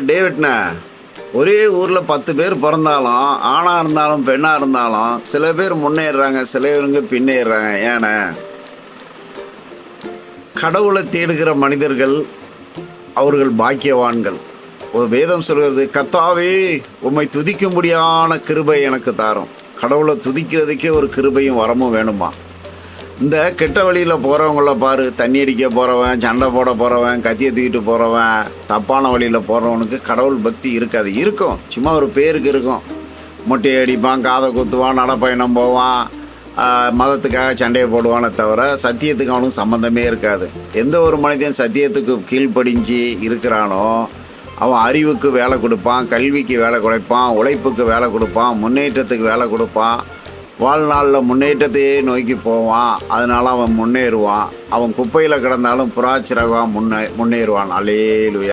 டேவிட்ண்ணே, ஒரே ஊரில் 10 பேர் பிறந்தாலும் ஆணாக இருந்தாலும் பெண்ணாக இருந்தாலும் சில பேர் முன்னேறுறாங்க, சில பேருங்க பின்னேறுறாங்க. ஏன்னா கடவுளை தேடுகிற மனிதர்கள் அவர்கள் பாக்கியவான்கள். ஒரு வேதம் சொல்கிறது, கர்த்தாவே உம்மை துதிக்கும்படியான கிருபை எனக்கு தாரும். கடவுளை துதிக்கிறதுக்கே ஒரு கிருபையும் வரமும் வேணுமா? இந்த கெட்ட வழியில் போகிறவங்கள பாரு, தண்ணி அடிக்க போகிறவன், சண்டை போட போகிறவன், கத்தியை தூக்கிட்டு போகிறவன், தப்பான வழியில் போகிறவனுக்கு கடவுள் பக்தி இருக்காது. இருக்கும், சும்மா ஒரு பேருக்கு இருக்கும். மொட்டையை அடிப்பான், காதை குத்துவான், நடப்பயணம் போவான், மதத்துக்காக சண்டையை போடுவானே தவிர சத்தியத்துக்கு அவனுக்கு சம்மந்தமே இருக்காது. எந்த ஒரு மனிதன் சத்தியத்துக்கு கீழ்ப்படிஞ்சு இருக்கிறானோ அவன் அறிவுக்கு வேலை கொடுப்பான், கல்விக்கு வேலை கொடுப்பான், உழைப்புக்கு வேலை கொடுப்பான், முன்னேற்றத்துக்கு வேலை கொடுப்பான், வாழ்நாளில் முன்னேற்றத்தையே நோக்கி போவான். அதனால் அவன் முன்னேறுவான். அவன் குப்பையில் கிடந்தாலும் புறாச்சிறகா முன்னேறுவான். அல்லேலூயா.